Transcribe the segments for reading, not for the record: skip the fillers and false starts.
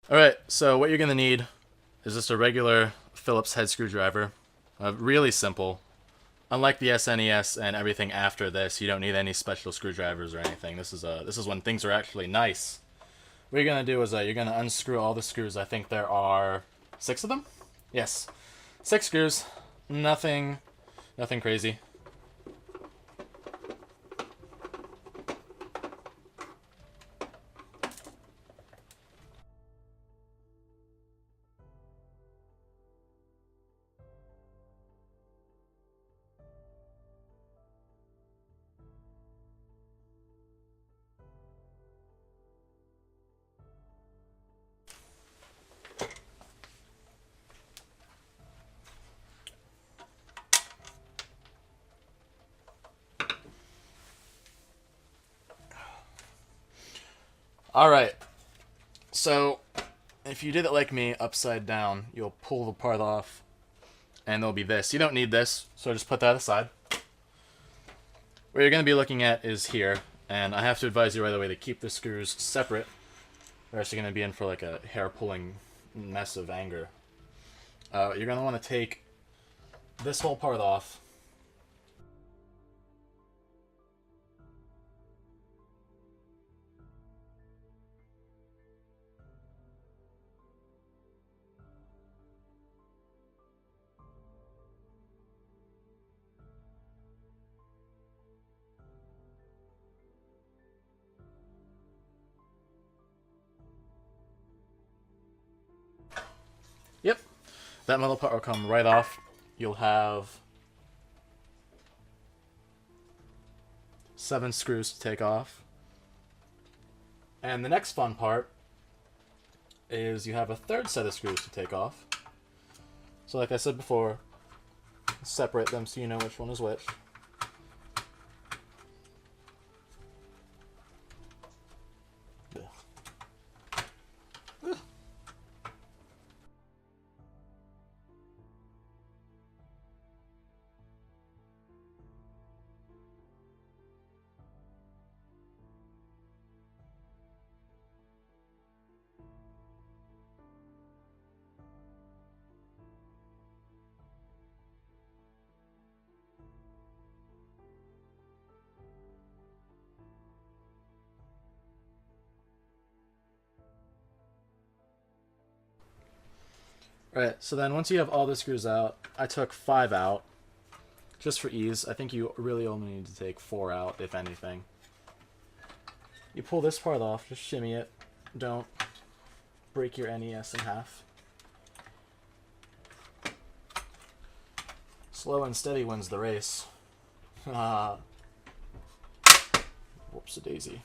Alright, so what you're going to need is just a regular Phillips head screwdriver. Really simple. Unlike the SNES and everything after this, you don't need any special screwdrivers or anything. This is when things are actually nice. What you're gonna do is you're gonna unscrew all the screws. I think there are 6 of them. Yes, 6 screws. Nothing crazy. All right. So if you did it like me, upside down, you'll pull the part off, and there'll be this. You don't need this, so just put that aside. What you're going to be looking at is here, and I have to advise you right away to keep the screws separate, or else you're going to be in for like a hair-pulling mess of anger. You're going to want to take this whole part off. Yep, that metal part will come right off. You'll have 7 screws to take off. And the next fun part is you have a third set of screws to take off. So like I said before, separate them so you know which one is which. Right, so then once you have all the screws out, I took 5 out, just for ease. I think you really only need to take 4 out, if anything. You pull this part off, just shimmy it. Don't break your NES in half. Slow and steady wins the race. Whoops-a-daisy.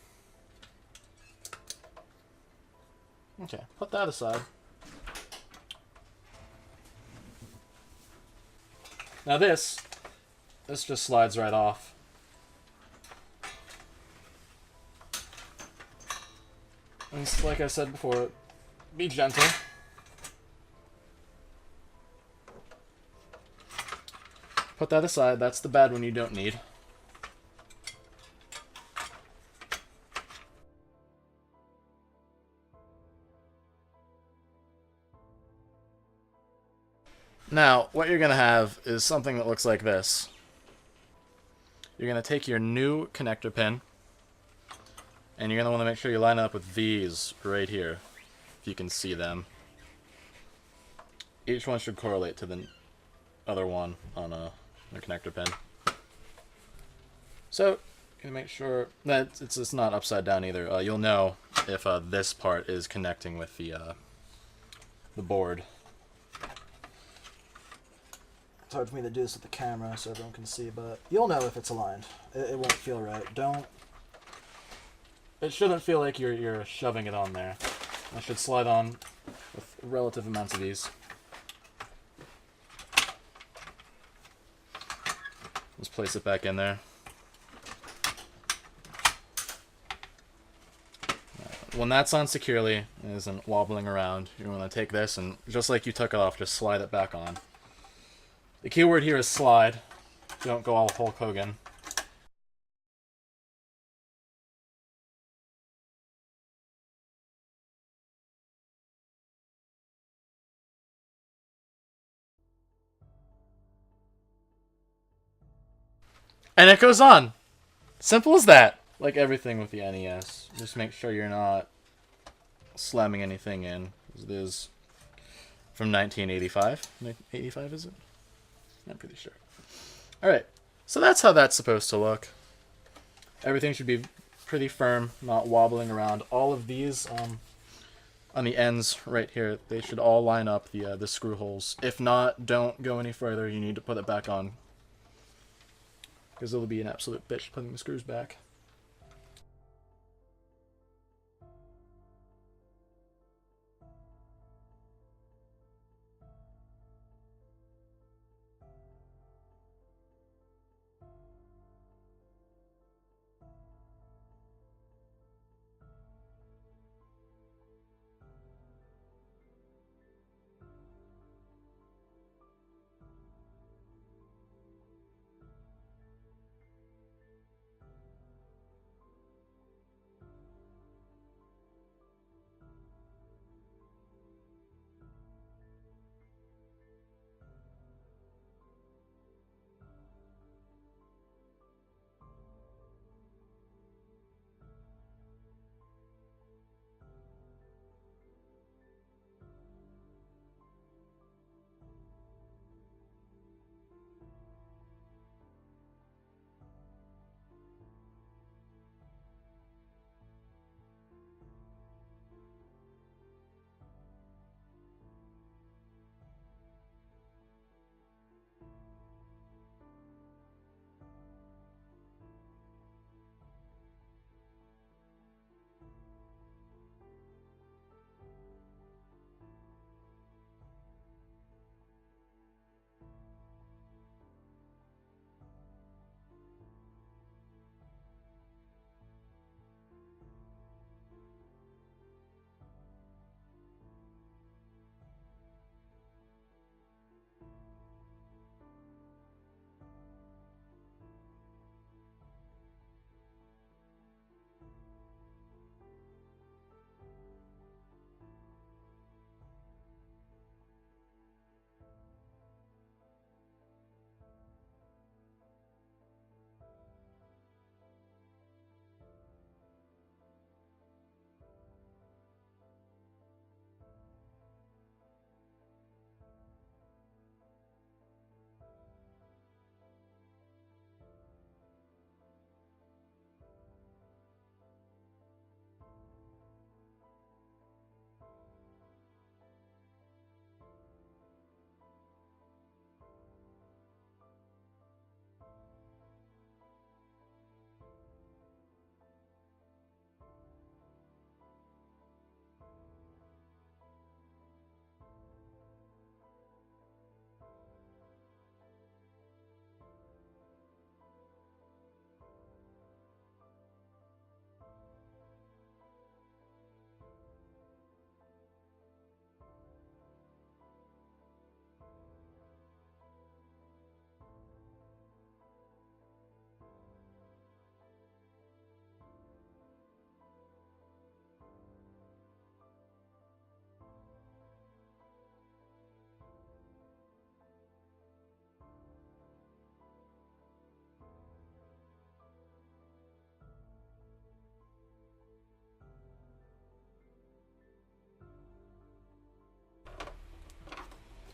Okay, put that aside. Now this just slides right off. And like I said before, be gentle. Put that aside, that's the bad one you don't need. Now, what you're going to have is something that looks like this. You're going to take your new connector pin, and you're going to want to make sure you line it up with these right here, if you can see them. Each one should correlate to the other one on the connector pin. So, you can make sure that it's not upside down either. You'll know if this part is connecting with the board. It's hard for me to do this with the camera so everyone can see, but you'll know if it's aligned. It won't feel right. It shouldn't feel like you're shoving it on there. It should slide on with relative amounts of ease. Let's place it back in there. When that's on securely and isn't wobbling around, you're going to take this and, just like you took it off, just slide it back on. The key word here is slide. Don't go all Hulk Hogan. And it goes on. Simple as that. Like everything with the NES. Just make sure you're not slamming anything in. It is from 1985. 85 is it? I'm pretty sure. Alright. So that's how that's supposed to look. Everything should be pretty firm, not wobbling around. All of these on the ends right here, they should all line up the screw holes. If not, don't go any further. You need to put it back on, because it'll be an absolute bitch putting the screws back.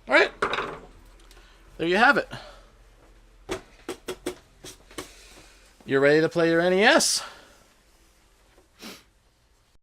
Alright. There you have it. You're ready to play your NES.